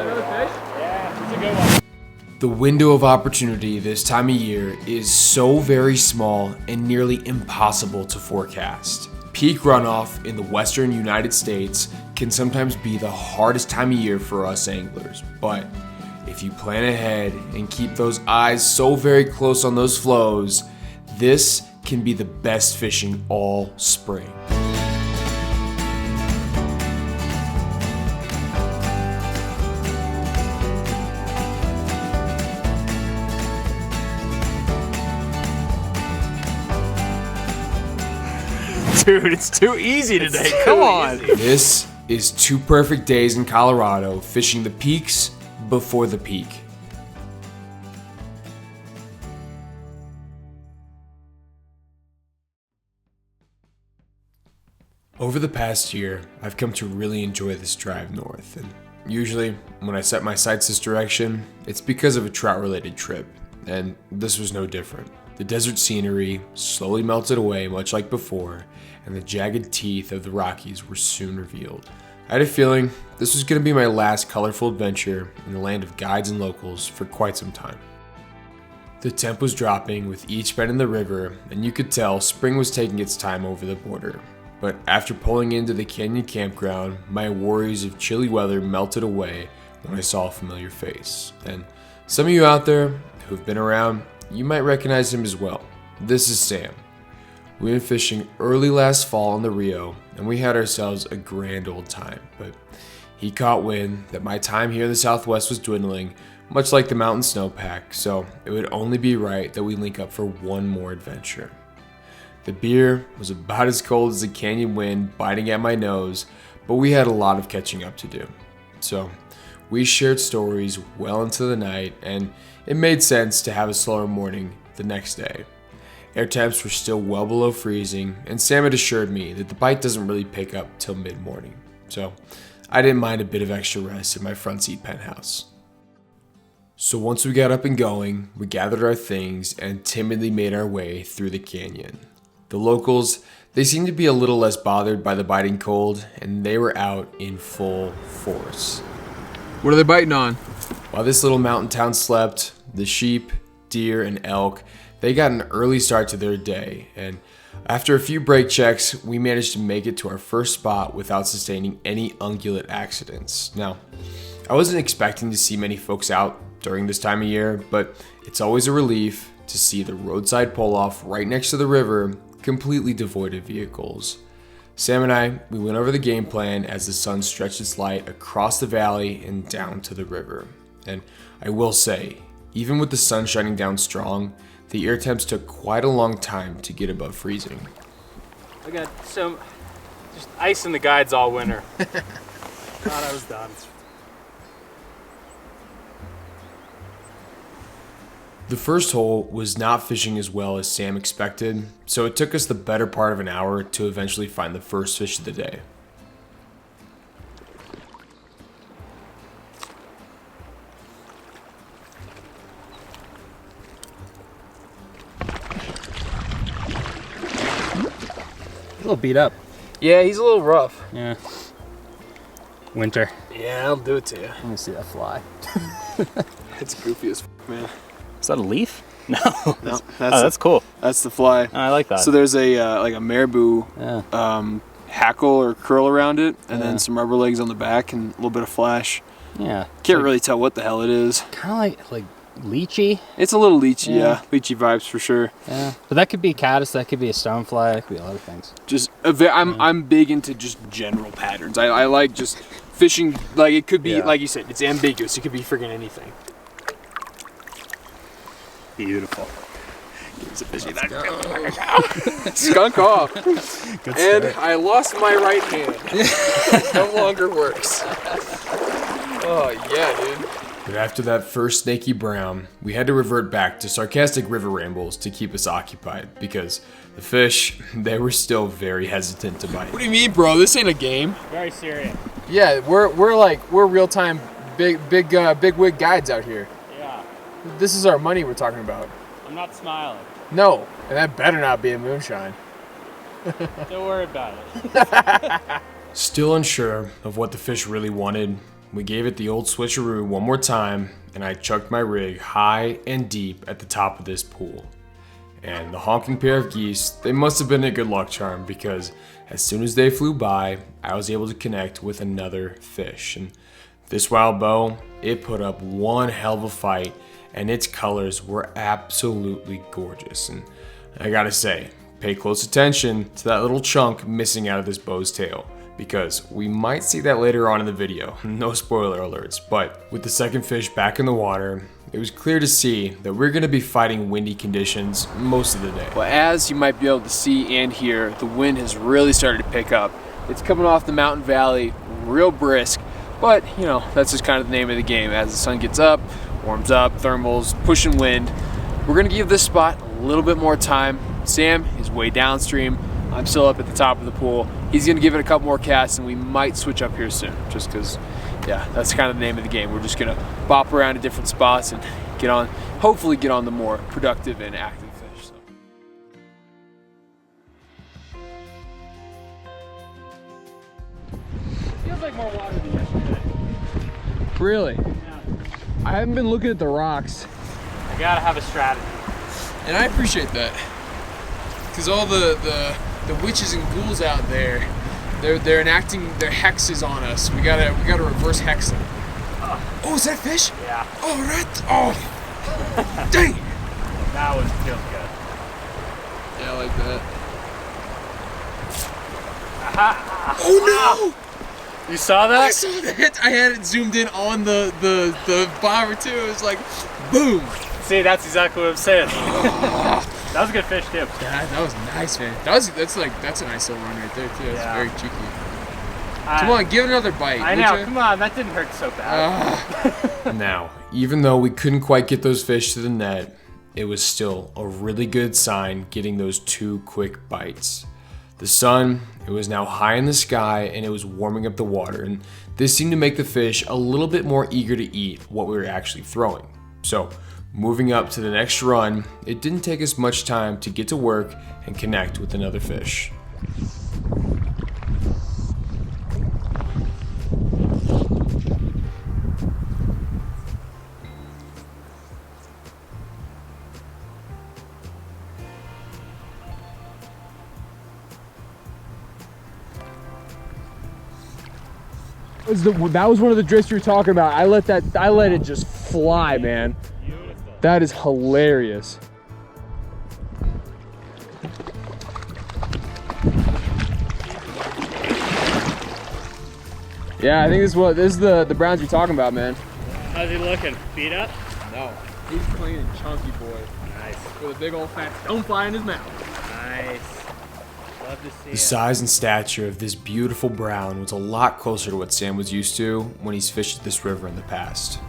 Yeah, it's a good one. The window of opportunity this time of year is so very small and nearly impossible to forecast. Peak runoff in the western United States can sometimes be the hardest time of year for us anglers, but if you plan ahead and keep those eyes so very close on those flows, this can be the best fishing all spring. Dude, it's too easy today. Come on. This is 2 perfect days in Colorado fishing the peaks before the peak. Over the past year, I've come to really enjoy this drive north, and usually when I set my sights this direction, it's because of a trout-related trip, and this was no different. The desert scenery slowly melted away much like before, and the jagged teeth of the Rockies were soon revealed. I had a feeling this was going to be my last colorful adventure in the land of guides and locals for quite some time. The temp was dropping with each bend in the river, and you could tell spring was taking its time over the border. But after pulling into the canyon campground, my worries of chilly weather melted away when I saw a familiar face. And some of you out there who've been around, you might recognize him as well. This is Sam. We went fishing early last fall on the Rio, and we had ourselves a grand old time. But he caught wind that my time here in the Southwest was dwindling, much like the mountain snowpack, so it would only be right that we link up for one more adventure. The beer was about as cold as the canyon wind biting at my nose, but we had a lot of catching up to do. So we shared stories well into the night, and it made sense to have a slower morning the next day. Air temps were still well below freezing, and Sam had assured me that the bite doesn't really pick up till mid-morning, so I didn't mind a bit of extra rest in my front seat penthouse. So once we got up and going, we gathered our things and timidly made our way through the canyon. The locals, they seemed to be a little less bothered by the biting cold, and they were out in full force. What are they biting on? While this little mountain town slept, the sheep, deer, and elk, they got an early start to their day, and after a few brake checks, we managed to make it to our first spot without sustaining any ungulate accidents. Now, I wasn't expecting to see many folks out during this time of year, but it's always a relief to see the roadside pull-off right next to the river completely devoid of vehicles. Sam and I, we went over the game plan as the sun stretched its light across the valley and down to the river. And I will say, even with the sun shining down strong, the air temps took quite a long time to get above freezing. I got some just ice in the guides all winter. Thought I was done. The first hole was not fishing as well as Sam expected, so it took us the better part of an hour to eventually find the first fish of the day. A little beat up. Yeah, he's a little rough. Yeah. Winter. Yeah, I'll do it to you. Let me see that fly. It's goofy as man. Is that a leaf? No. No, That's cool. That's the fly. I like that. So there's a like a marabou Yeah. hackle or curl around it, and Yeah. then some rubber legs on the back and a little bit of flash. Yeah. Can't really tell what the hell it is. Kind of like lychee. It's a little lychee, Yeah. yeah. Lychee vibes for sure. Yeah. But that could be caddis. That could be a stonefly. That could be a lot of things. Just I'm big into just general patterns. I like just fishing. Like it could be Yeah. like you said, it's ambiguous. It could be freaking anything. Beautiful. It's a fishy skunk off. And I lost my right hand. No longer works. Oh yeah, dude. But after that first snaky brown, we had to revert back to sarcastic river rambles to keep us occupied because the fish, they were still very hesitant to bite. What do you mean, bro? This ain't a game. Very serious. Yeah, we're real time big wig guides out here. Yeah. This is our money we're talking about. I'm not smiling. No, and that better not be a moonshine. Don't worry about it. Still unsure of what the fish really wanted, we gave it the old switcheroo one more time, and I chucked my rig high and deep at the top of this pool. And the honking pair of geese, they must have been a good luck charm, because as soon as they flew by, I was able to connect with another fish. And this wild bow, it put up one hell of a fight, and its colors were absolutely gorgeous. And I gotta say, pay close attention to that little chunk missing out of this bow's tail, because we might see that later on in the video. No spoiler alerts, but with the second fish back in the water, it was clear to see that we're going to be fighting windy conditions most of the day. Well, as you might be able to see and hear, the wind has really started to pick up. It's coming off the mountain valley real brisk, but you know, that's just kind of the name of the game. As the sun gets up, warms up, thermals, pushing wind. We're going to give this spot a little bit more time. Sam is way downstream. I'm still up at the top of the pool. He's going to give it a couple more casts, and we might switch up here soon, just because, yeah, that's kind of the name of the game. We're just going to bop around to different spots and hopefully get on the more productive and active fish. So. Feels like more water than yesterday. Really? Yeah. I haven't been looking at the rocks. I gotta have a strategy. And I appreciate that. Because all the witches and ghouls out there, they're enacting their hexes on us. We gotta reverse hex them. Oh, is that a fish? Yeah. Oh, right. Oh, dang. That one feels good. Yeah, I like that. Aha. Oh no! You saw that? I saw that. I had it zoomed in on the bobber too. It was like, boom. See, that's exactly what I'm saying. That was a good fish too. Yeah, that was nice, man. That's a nice little run right there too. That's very cheeky. Come on, give it another bite. I know. Come on, that didn't hurt so bad. Now, even though we couldn't quite get those fish to the net, it was still a really good sign getting those 2 quick bites. The sun, it was now high in the sky, and it was warming up the water, and this seemed to make the fish a little bit more eager to eat what we were actually throwing. So, moving up to the next run, it didn't take us much time to get to work and connect with another fish. That was one of the drifts you were talking about. I let it just fly, man. Beautiful. That is hilarious. Yeah, I think this is the browns you're talking about, man. How's he looking? Beat up? No, he's clean and chunky, boy. Nice. With a big old fat stonefly in his mouth. Nice. Love to see The size and stature of this beautiful brown was a lot closer to what Sam was used to when he's fished this river in the past.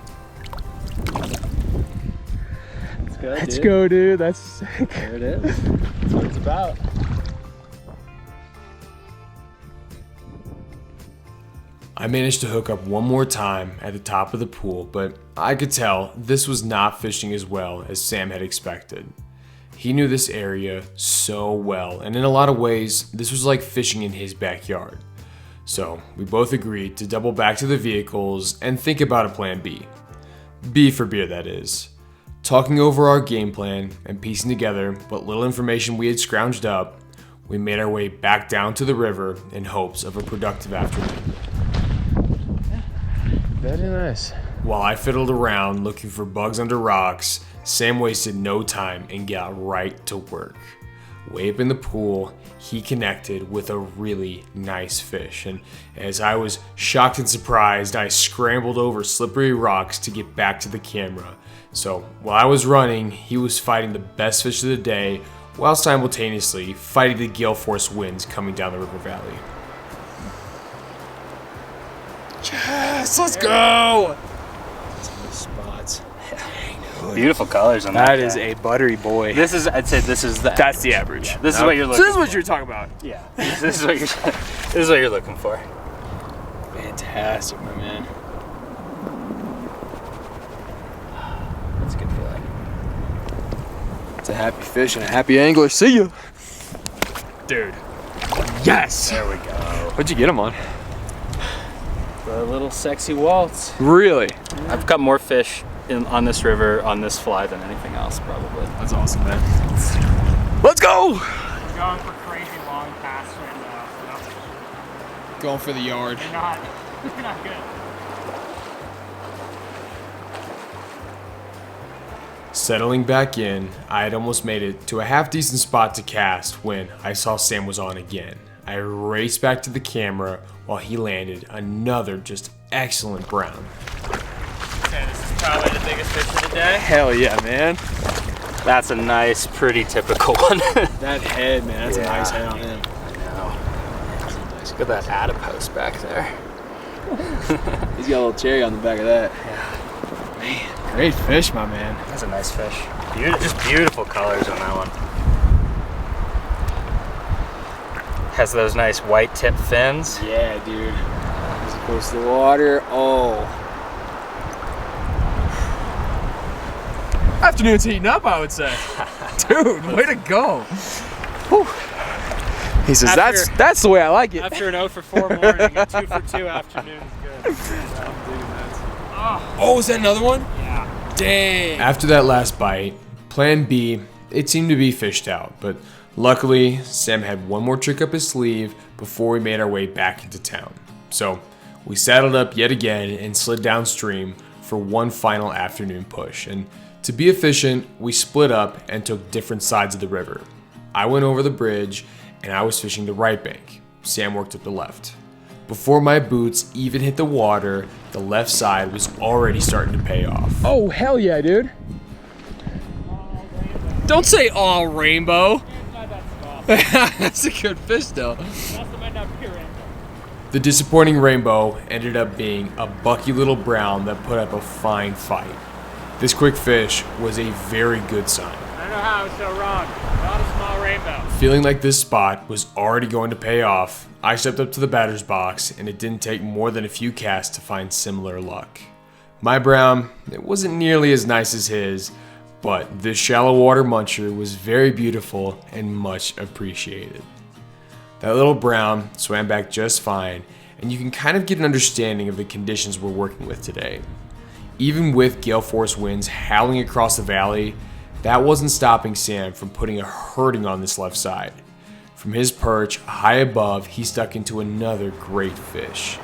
Let's go, Let's go, dude. That's sick. There it is. That's what it's about. I managed to hook up one more time at the top of the pool, but I could tell this was not fishing as well as Sam had expected. He knew this area so well, and in a lot of ways, this was like fishing in his backyard. So we both agreed to double back to the vehicles and think about a plan B. B for beer, that is. Talking over our game plan and piecing together what little information we had scrounged up, we made our way back down to the river in hopes of a productive afternoon. Very nice. While I fiddled around looking for bugs under rocks, Sam wasted no time and got right to work. Way up in the pool, he connected with a really nice fish, and as I was shocked and surprised, I scrambled over slippery rocks to get back to the camera. So while I was running, he was fighting the best fish of the day while simultaneously fighting the gale force winds coming down the river valley. Yes, let's go! Spots. Beautiful colors on That is a buttery boy. This is, I'd say this is the. That's the average. This is what you're So looking. this is what you're talking about. Yeah. This is what you're. This is what you're looking for. Fantastic, my man. That's a good feeling. It's a happy fish and a happy angler. See ya. Dude. Yes. There we go. What'd you get him on? The little sexy waltz. Really? I've got more fish on this river, on this fly, than anything else, probably. That's awesome, man. Let's go! We're going for crazy long casts right now. So Going for the yard. they're not good. Settling back in, I had almost made it to a half-decent spot to cast when I saw Sam was on again. I raced back to the camera while he landed another just excellent brown. Okay, this is probably the biggest fish of the day. Hell yeah, man. That's a nice, pretty typical one. That head, man. That's a nice head on him. I know. Look at that adipose back there. He's got a little cherry on the back of that. Yeah. Man, great fish, my man. That's a nice fish. Just beautiful colors on that one. Has those nice white tip fins. Yeah, dude. As close to the water. Oh. Afternoon's heating up, I would say. Dude, way to go. Whew. He says, that's the way I like it. After an 0 for 4 morning, a 2 for 2 afternoon's good. Oh, is that another one? Yeah. Dang. After that last bite, plan B, it seemed to be fished out, but luckily, Sam had one more trick up his sleeve before we made our way back into town. So, we saddled up yet again and slid downstream for one final afternoon push. And to be efficient, we split up and took different sides of the river. I went over the bridge and I was fishing the right bank. Sam worked up the left. Before my boots even hit the water, the left side was already starting to pay off. Oh, hell yeah, dude. Don't say all rainbow. That's a good fish, though. The disappointing rainbow ended up being a bucky little brown that put up a fine fight. This quick fish was a very good sign. I don't know how I was so wrong. Not a small rainbow. Feeling like this spot was already going to pay off, I stepped up to the batter's box, and it didn't take more than a few casts to find similar luck. My brown, it wasn't nearly as nice as his, but this shallow water muncher was very beautiful and much appreciated. That little brown swam back just fine, and you can kind of get an understanding of the conditions we're working with today. Even with gale force winds howling across the valley, that wasn't stopping Sam from putting a hurting on this left side. From his perch high above, he stuck into another great fish.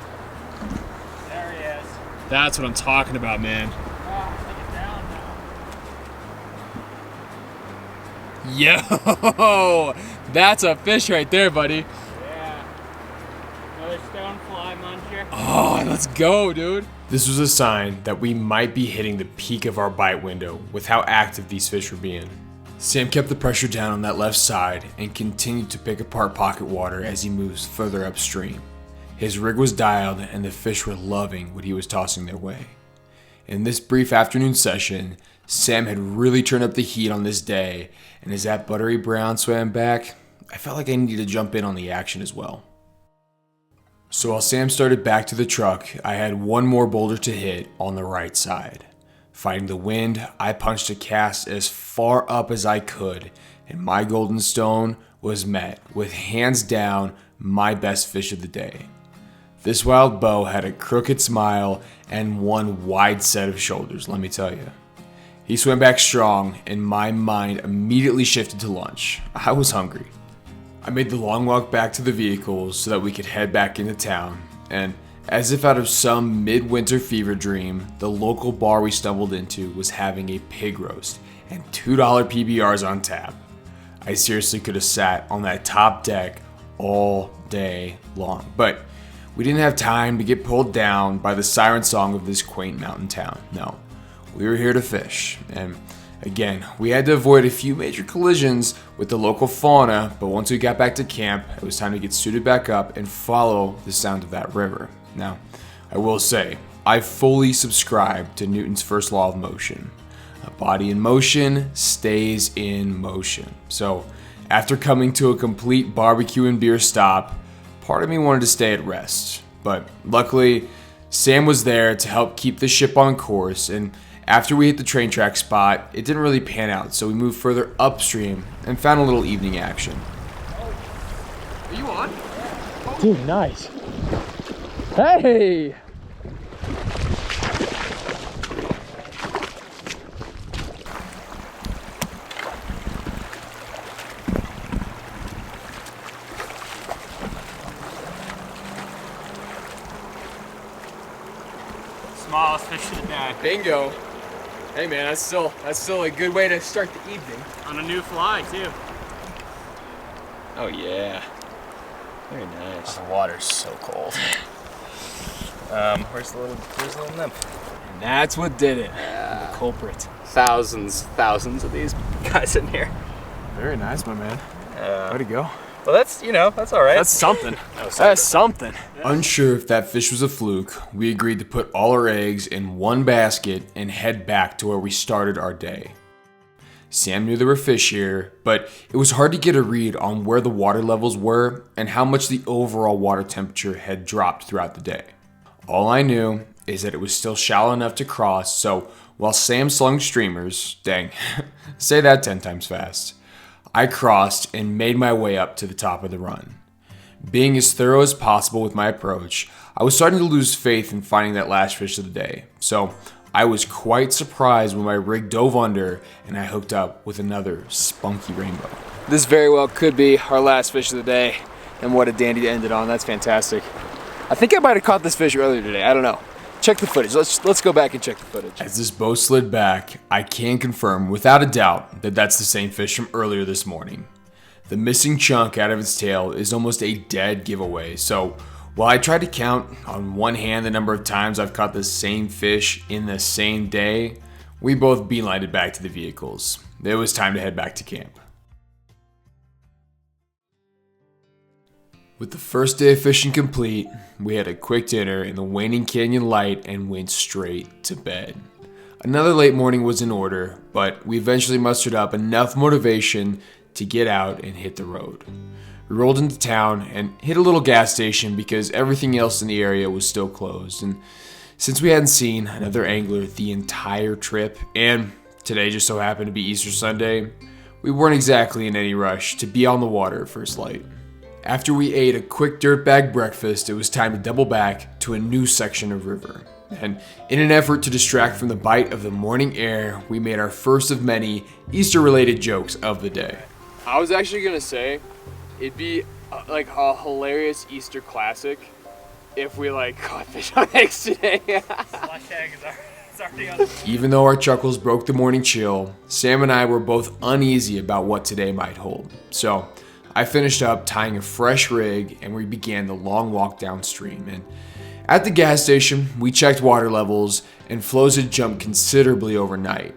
There he is. That's what I'm talking about, man. Yo, that's a fish right there, buddy. Yeah. Another stonefly muncher. Oh, let's go, dude. This was a sign that we might be hitting the peak of our bite window with how active these fish were being. Sam kept the pressure down on that left side and continued to pick apart pocket water as he moves further upstream. His rig was dialed and the fish were loving what he was tossing their way. In this brief afternoon session, Sam had really turned up the heat on this day, and as that buttery brown swam back, I felt like I needed to jump in on the action as well. So while Sam started back to the truck, I had one more boulder to hit on the right side. Fighting the wind, I punched a cast as far up as I could, and my golden stone was met with hands down my best fish of the day. This wild bow had a crooked smile and one wide set of shoulders, let me tell you. He swam back strong, and my mind immediately shifted to lunch. I was hungry. I made the long walk back to the vehicles so that we could head back into town, and as if out of some midwinter fever dream, the local bar we stumbled into was having a pig roast and $2 PBRs on tap. I seriously could have sat on that top deck all day long, but we didn't have time to get pulled down by the siren song of this quaint mountain town. No, we were here to fish, and again, we had to avoid a few major collisions with the local fauna, but once we got back to camp, it was time to get suited back up and follow the sound of that river. Now, I will say, I fully subscribe to Newton's first law of motion. A body in motion stays in motion. So, after coming to a complete barbecue and beer stop, part of me wanted to stay at rest. But luckily, Sam was there to help keep the ship on course, and after we hit the train track spot, it didn't really pan out, so we moved further upstream and found a little evening action. Are you on? Dude, nice. Hey! Smallest fish of the day. Bingo. Hey man, that's still a good way to start the evening. On a new fly too. Oh yeah. Very nice. The water's so cold. Where's the little nymph? And that's what did it. The culprit. Thousands of these guys in here. Very nice, my man. Way to go. Well, that's all right. That's something. That's something. Unsure if that fish was a fluke, we agreed to put all our eggs in one basket and head back to where we started our day. Sam knew there were fish here, but it was hard to get a read on where the water levels were and how much the overall water temperature had dropped throughout the day. All I knew is that it was still shallow enough to cross, so while Sam slung streamers, dang, say that 10 times fast, I crossed and made my way up to the top of the run. Being as thorough as possible with my approach, I was starting to lose faith in finding that last fish of the day, so I was quite surprised when my rig dove under and I hooked up with another spunky rainbow. This very well could be our last fish of the day, and what a dandy to end it on. That's fantastic. I think I might have caught this fish earlier today. I don't know. Check the footage. Let's go back and check the footage. As this boat slid back, I can confirm without a doubt that that's the same fish from earlier this morning. The missing chunk out of its tail is almost a dead giveaway, so while I tried to count on one hand the number of times I've caught the same fish in the same day, we both beelined it back to the vehicles. It was time to head back to camp. With the first day of fishing complete, we had a quick dinner in the waning canyon light and went straight to bed. Another late morning was in order, but we eventually mustered up enough motivation to get out and hit the road. We rolled into town and hit a little gas station because everything else in the area was still closed, and since we hadn't seen another angler the entire trip, and today just so happened to be Easter Sunday, we weren't exactly in any rush to be on the water at first light. After we ate a quick dirtbag breakfast, it was time to double back to a new section of river. And in an effort to distract from the bite of the morning air, we made our first of many Easter-related jokes of the day. I was actually gonna say, it'd be like a hilarious Easter classic if we caught fish on eggs today. Slush egg is already on the Even though our chuckles broke the morning chill, Sam and I were both uneasy about what today might hold. So I finished up tying a fresh rig and we began the long walk downstream. And at the gas station, we checked water levels and flows had jumped considerably overnight.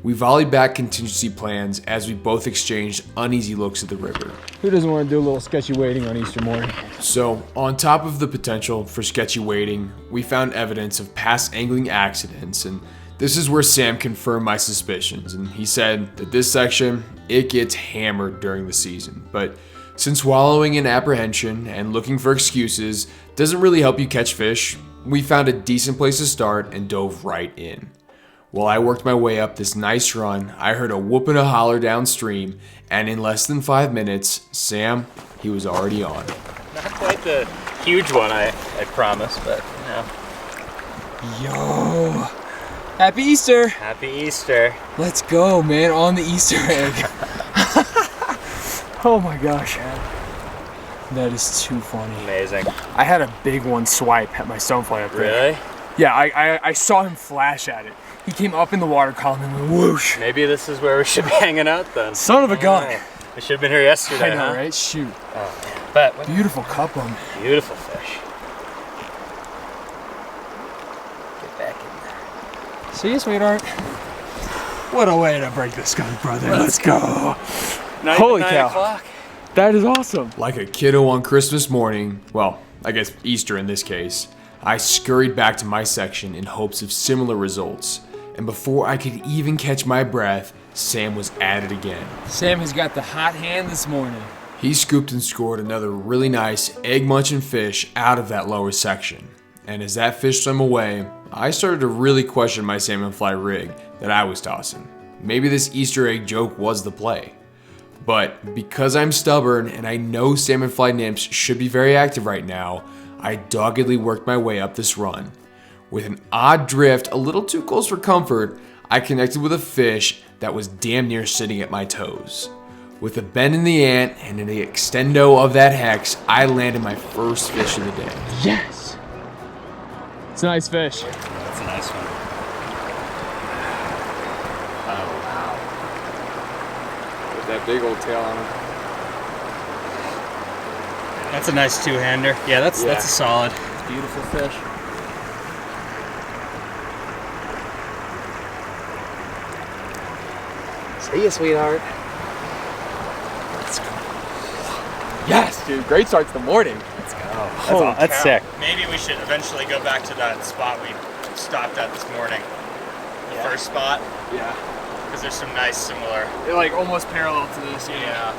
We volleyed back contingency plans as we both exchanged uneasy looks at the river. Who doesn't want to do a little sketchy wading on Easter morning? So, on top of the potential for sketchy wading, we found evidence of past angling accidents, and this is where Sam confirmed my suspicions, and he said that this section, it gets hammered during the season. But since wallowing in apprehension and looking for excuses doesn't really help you catch fish, we found a decent place to start and dove right in. While I worked my way up this nice run, I heard a whoop and a holler downstream, and in less than 5 minutes, Sam, he was already on. Not quite the huge one I promised, but Yo! Happy Easter! Happy Easter. Let's go, man, on the Easter egg. Oh my gosh. That is too funny. Amazing. I had a big one swipe at my stonefly up there. Really? Yeah, I saw him flash at it. He came up in the water column and went whoosh. Maybe this is where we should be hanging out then. Son of a gun. Oh, we should have been here yesterday, I know, huh? right? Shoot. Oh, man. But Beautiful cup on. beautiful fish. Get back in there. See you, sweetheart. What a way to break the skunk, brother. Let's go. Holy cow. o'clock. That is awesome. Like a kiddo on Christmas morning, well, I guess Easter in this case, I scurried back to my section in hopes of similar results. And before I could even catch my breath, Sam was at it again. Sam has got the hot hand this morning. He scooped and scored another really nice egg-munching fish out of that lower section. And as that fish swam away, I started to really question my salmon fly rig that I was tossing. Maybe this Easter egg joke was the play. But because I'm stubborn and I know salmon fly nymphs should be very active right now, I doggedly worked my way up this run. With an odd drift a little too close for comfort, I connected with a fish that was damn near sitting at my toes. With a bend in the ant and an extendo of that hex, I landed my first fish of the day. Yes. It's a nice fish. That's a that big old tail on him. That's a nice two-hander. Yeah, that's a solid. Beautiful fish. See ya, sweetheart. Yes, dude. Great start to the morning. Let's go. That's sick. Maybe we should eventually go back to that spot we stopped at this morning. The first spot. Yeah. Because there's some nice similar. They're like almost parallel to this. Yeah.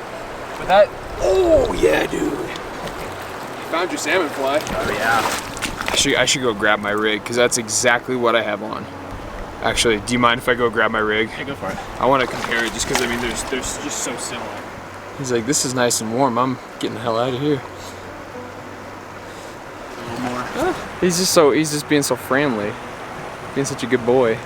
But that. Oh yeah, dude. You found your salmon fly. Oh yeah. I should go grab my rig because that's exactly what I have on. Actually, do you mind if I go grab my rig? Hey, go for it. I want to compare it just because I mean there's just so similar. He's like, this is nice and warm. I'm getting the hell out of here. A little more. He's just being so friendly, being such a good boy.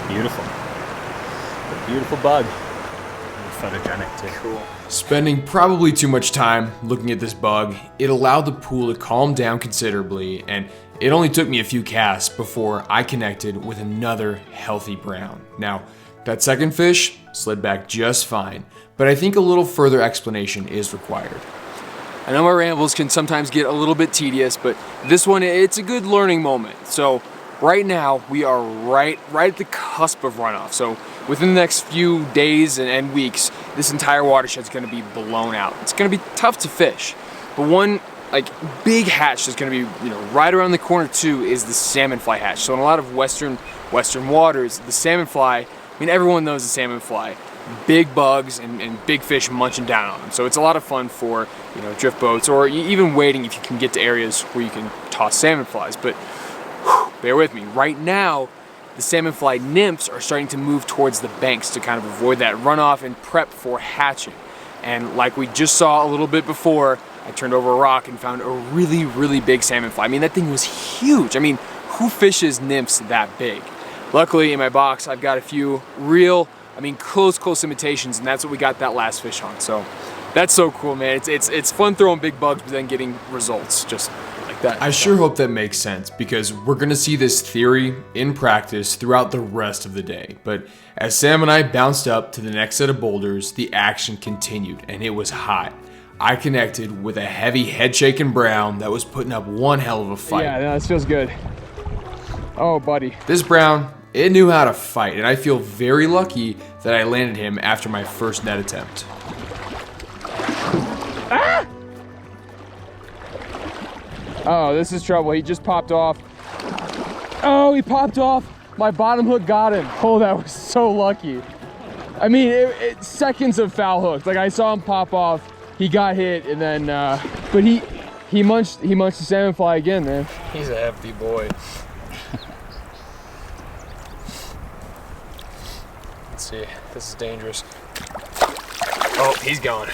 Beautiful. A beautiful bug. And photogenic too. Cool. Spending probably too much time looking at this bug, it allowed the pool to calm down considerably, and it only took me a few casts before I connected with another healthy brown. Now, that second fish slid back just fine, but I think a little further explanation is required. I know my rambles can sometimes get a little bit tedious, but this one, it's a good learning moment. So right now, we are right at the cusp of runoff. So within the next few days and weeks, this entire watershed is going to be blown out. It's going to be tough to fish, but one big hatch that's going to be right around the corner too is the salmon fly hatch. So in a lot of western waters, the salmon fly, I mean everyone knows the salmon fly. Big bugs and big fish munching down on them. So it's a lot of fun for drift boats or even wading if you can get to areas where you can toss salmon flies. But bear with me. Right now, the salmon fly nymphs are starting to move towards the banks to kind of avoid that runoff and prep for hatching. And like we just saw a little bit before, I turned over a rock and found a really, really big salmon fly. I mean, that thing was huge. I mean, who fishes nymphs that big? Luckily, in my box, I've got a few real, close imitations, and that's what we got that last fish on. So that's so cool, man. It's fun throwing big bugs, but then getting results just like that. I sure hope that makes sense, because we're gonna see this theory in practice throughout the rest of the day. But as Sam and I bounced up to the next set of boulders, the action continued, and it was hot. I connected with a heavy head-shaking brown that was putting up one hell of a fight. Yeah, no, this feels good. Oh, buddy. This brown, it knew how to fight, and I feel very lucky that I landed him after my first net attempt. Ah! Oh, this is trouble. He just popped off. Oh, he popped off. My bottom hook got him. Oh, that was so lucky. I mean, it seconds of foul hooks. Like I saw him pop off. He got hit, and then, but he munched the salmon fly again, man. He's a hefty boy. Let's see. This is dangerous. Oh, he's gone.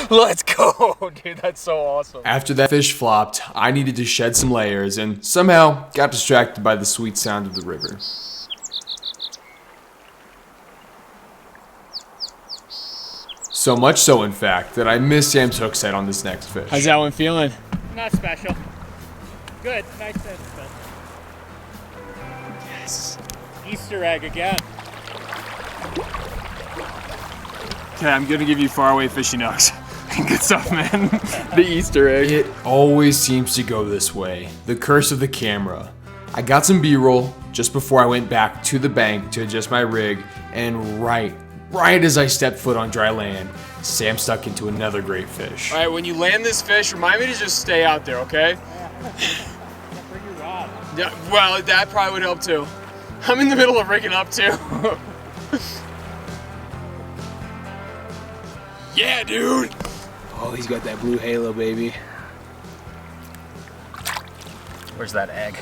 Let's go, dude. That's so awesome. After that fish flopped, I needed to shed some layers and somehow got distracted by the sweet sound of the river. So much so, in fact, that I missed Sam's hook set on this next fish. How's that one feeling? Not special. Good. Nice fish. Yes. Easter egg again. Okay, I'm gonna give you faraway fishing hooks. Good stuff, man. The Easter egg. It always seems to go this way. The curse of the camera. I got some B-roll just before I went back to the bank to adjust my rig, and right as I stepped foot on dry land, Sam stuck into another great fish. All right, when you land this fish, remind me to just stay out there, okay? Bring your rod. Yeah, well, that probably would help too. I'm in the middle of rigging up too. Yeah, dude. Oh, he's got that blue halo, baby. Where's that egg?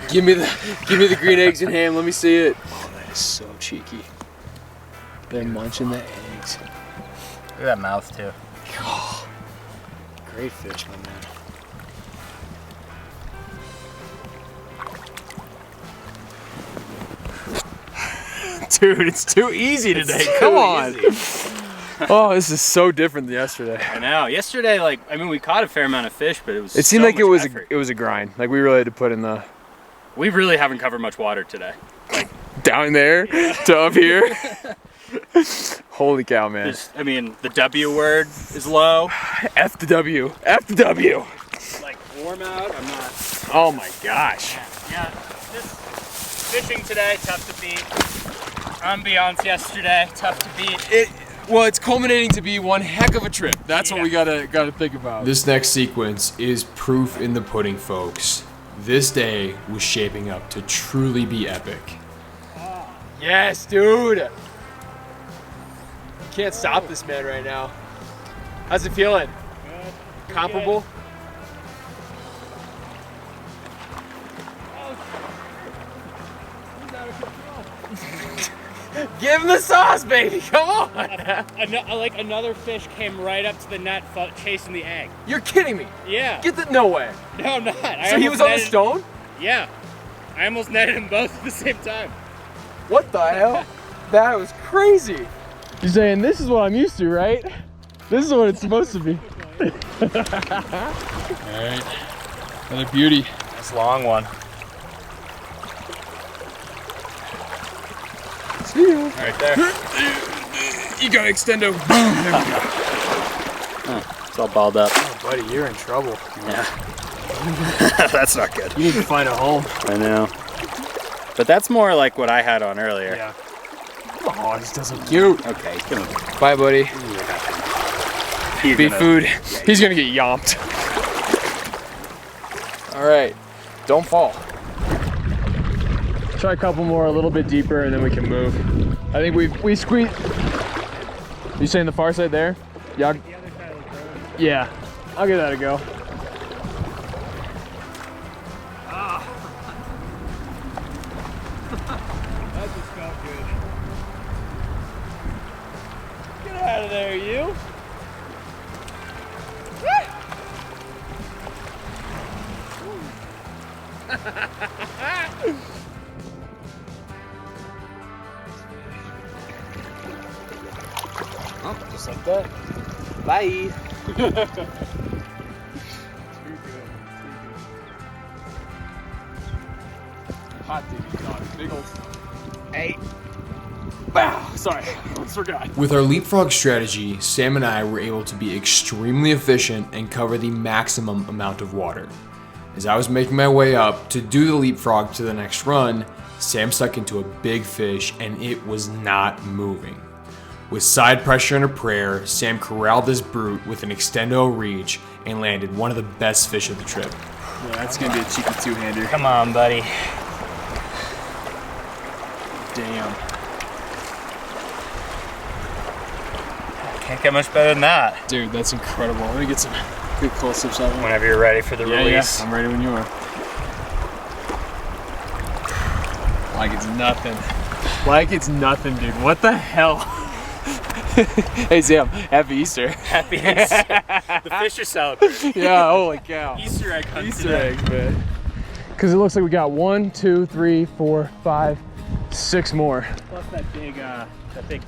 Give me the green eggs and ham. Let me see it. Oh, that is so cheeky. They're munching the eggs. Look at that mouth too. Oh, great fish, my man. Dude, it's too easy today. Come on. Oh, this is so different than yesterday. I know. Yesterday, we caught a fair amount of fish, but it was. It seemed so like much effort. it was a grind. Like we really had to put in the. We really haven't covered much water today. Down there to up here. Holy cow, man. I mean, the W word is low. F the W. F the W. Like warm out, I'm not. Oh my gosh. Yeah, this fishing today, tough to beat. Ambiance yesterday, tough to beat. Well, it's culminating to be one heck of a trip. That's what we gotta think about. This next sequence is proof in the pudding, folks. This day was shaping up to truly be epic. Yes, dude. Can't stop this man right now. How's it feeling? Good. Comparable? Give him the sauce, baby. Come on. Like another fish came right up to the net, chasing the egg. You're kidding me. Yeah. Get the no way. No, I'm not. So he was on the stone? Yeah. I almost netted them both at the same time. What the hell? That was crazy. You're saying this is what I'm used to, right? This is what it's supposed to be. All right. Another beauty. That's a long one. See you. Right there. You got extendo. Boom. There we go. It's all balled up. Oh, buddy, you're in trouble. Yeah. That's not good. You need to find a home. I know. But that's more like what I had on earlier. Yeah. Oh, he's still so cute. Okay, come on. Bye, buddy. He's Beat gonna- food. He's gonna get yomped. All right, don't fall. Try a couple more, a little bit deeper, and then we can move. I think we squeeze. You saying the far side there? Yeah. The other side of the road. Yeah. I'll give that a go. That just felt good. Get out of there, you. Oh, just like that. Bye. Hot dude, dog. Big old. Hey. Wow. Sorry, almost forgot. With our leapfrog strategy, Sam and I were able to be extremely efficient and cover the maximum amount of water. As I was making my way up to do the leapfrog to the next run, Sam stuck into a big fish and it was not moving. With side pressure and a prayer, Sam corralled this brute with an extendo reach and landed one of the best fish of the trip. Yeah, that's gonna be a cheeky two-hander. Come on, buddy. Damn. Can't get much better than that. Dude, that's incredible. Let me get some good close-ups on it. Whenever you're ready for the release. Yeah, I'm ready when you are. Like it's nothing. Like it's nothing, dude. What the hell? Hey Sam, happy Easter. Happy Easter. The fish are celebrating. Yeah, holy cow. Easter egg hunt Easter today. eggs, man. Because it looks like we got 1, 2, 3, 4, 5, 6 more. Plus that big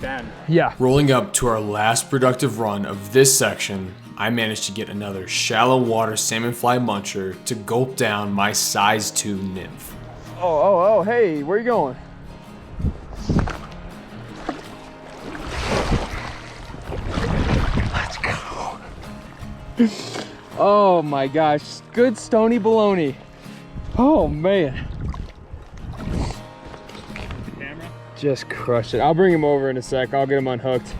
bend. Yeah. Rolling up to our last productive run of this section, I managed to get another shallow water salmon fly muncher to gulp down my size 2 nymph. Oh, hey, where you going? Let's go. Oh my gosh, good stony bologna. Oh man. Camera? Just crushed it. I'll bring him over in a sec. I'll get him unhooked.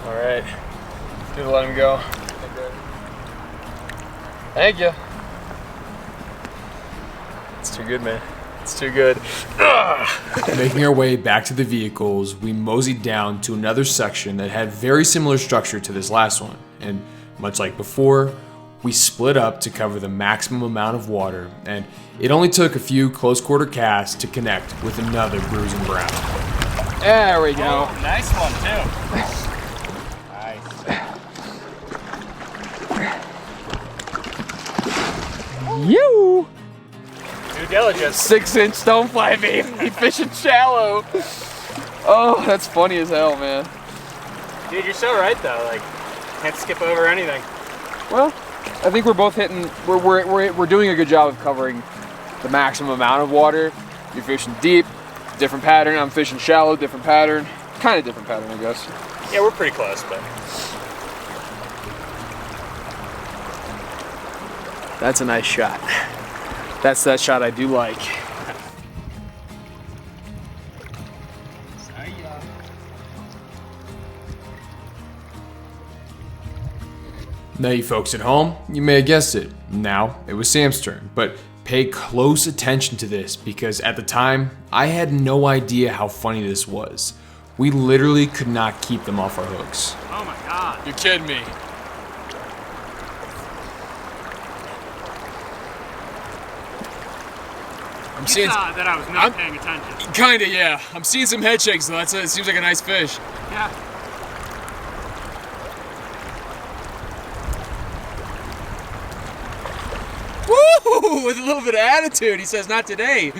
All right, good to let him go. Thank you. It's too good, man. It's too good. Making our way back to the vehicles, we moseyed down to another section that had very similar structure to this last one. And much like before, we split up to cover the maximum amount of water, and it only took a few close quarter casts to connect with another bruising brown. There we go. Oh, nice one too. Nice. You. Due diligence. 6-inch stonefly, baby. Fishing shallow. Oh, that's funny as hell, man. Dude, you're so right though. Like, can't skip over anything. Well, I think we're both hitting. We're doing a good job of covering the maximum amount of water. You're fishing deep, different pattern. I'm fishing shallow, different pattern. Kind of different pattern, I guess. Yeah, we're pretty close, but. That's a nice shot. That's that shot I do like. Now you folks at home, you may have guessed it. Now it was Sam's turn, but pay close attention to this because at the time, I had no idea how funny this was. We literally could not keep them off our hooks. Oh my god. You're kidding me. I'm You seeing saw that I was not paying attention. kinda, yeah. I'm seeing some head shakes though. It seems like a nice fish. Yeah. Woo! With a little bit of attitude. He says, not today.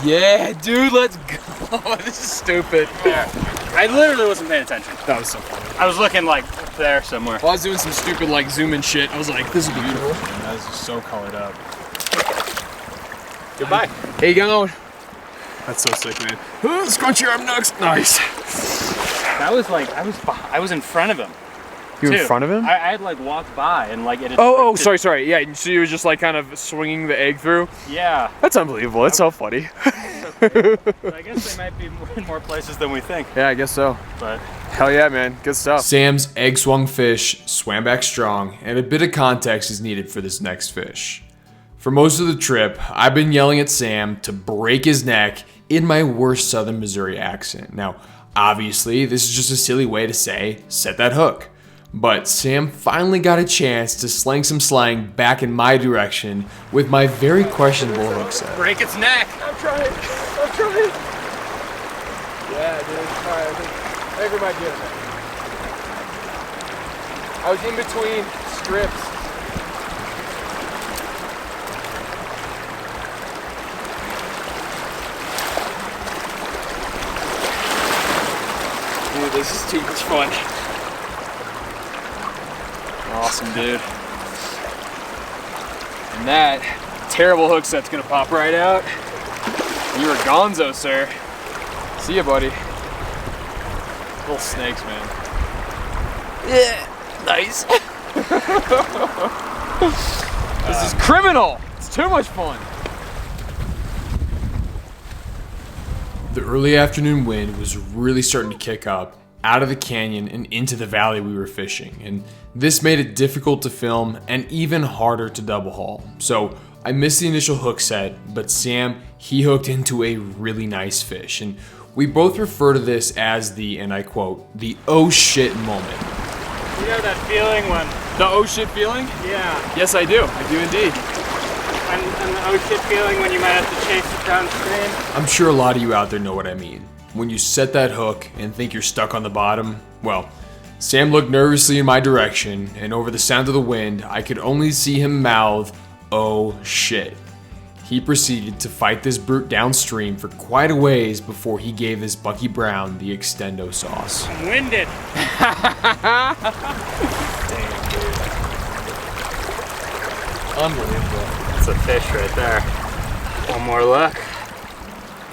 Yeah, dude, let's go. This is stupid. I literally wasn't paying attention. That was so funny. I was looking like up there somewhere. While I was doing some stupid like zoom in shit, I was like, this is beautiful. That was just so colored up. Goodbye. How you going? That's so sick, man. Scrunch your arm next. Nice. That was like, I was in front of him. You in too. front of him? I had like walked by and like it had Oh, drifted- sorry. Yeah, so you were just like kind of swinging the egg through? Yeah. That's unbelievable. That's so funny. But I guess they might be in more places than we think. Yeah, I guess so. But Hell yeah, man. Good stuff. Sam's egg swung fish swam back strong, and a bit of context is needed for this next fish. For most of the trip, I've been yelling at Sam to break his neck in my worst Southern Missouri accent. Now, obviously, this is just a silly way to say, set that hook. But Sam finally got a chance to slang some slang back in my direction with my very questionable hook set. break its neck. I'm trying. Yeah, dude. Alright, I think we might get it. I was in between strips. Dude, this is too much fun. Awesome, dude. And that terrible hook set's gonna pop right out. You're a gonzo, sir. See ya, buddy. Little snakes, man. Yeah, nice. This is criminal. It's too much fun. The early afternoon wind was really starting to kick up out of the canyon and into the valley we were fishing, and this made it difficult to film and even harder to double haul. So I missed the initial hook set, but Sam, he hooked into a really nice fish, and we both refer to this as the, and I quote, the oh shit moment. You know that feeling when, The oh shit feeling? yeah, Yes, I do. I do indeed. and the oh shit feeling when you might have to chase it downstream. I'm sure a lot of you out there know what I mean. When you set that hook and think you're stuck on the bottom, well, Sam looked nervously in my direction, and over the sound of the wind, I could only see him mouth, oh shit. He proceeded to fight this brute downstream for quite a ways before he gave this Bucky Brown the extendo sauce. I'm winded. Unbelievable. That's a fish right there. One more look.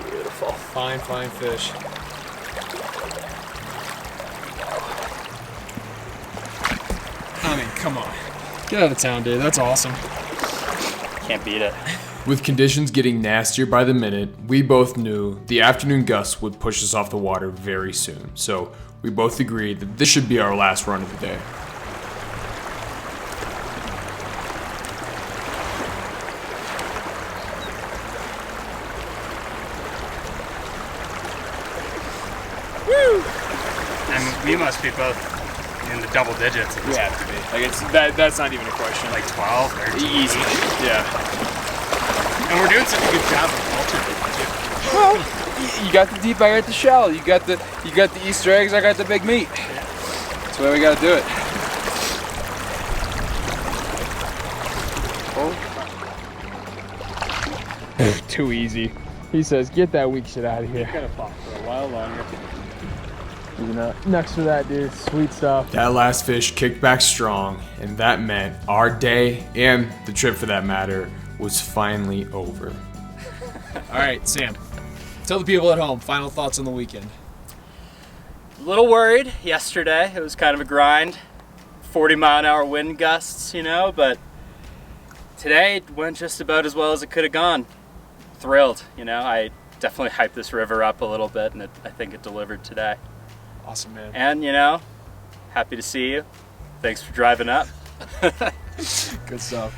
Beautiful. Fine fish. I mean, come on. Get out of town, dude. That's awesome. Can't beat it. With conditions getting nastier by the minute, we both knew the afternoon gusts would push us off the water very soon, so we both agreed that this should be our last run of the day. And we must be both in the double digits. We have to be. Like it's that's not even a question. Like 12, 13. Easy. Yeah. And we're doing such a good job of alternating too. Well, you got the deep, I got the shallow. You got the Easter eggs, I got the big meat. That's the way we gotta do it. Oh. Too easy. He says, get that weak shit out of here. Gonna pop for a while longer. Next to that, dude. Sweet stuff. That last fish kicked back strong, and that meant our day, and the trip for that matter, was finally over. All right, Sam. Tell the people at home, final thoughts on the weekend. A little worried yesterday. It was kind of a grind. 40-mile-an-hour wind gusts, you know, but today it went just about as well as it could have gone. Thrilled, you know. I definitely hyped this river up a little bit, and I think it delivered today. Awesome, man. And, you know, happy to see you. Thanks for driving up. Good stuff.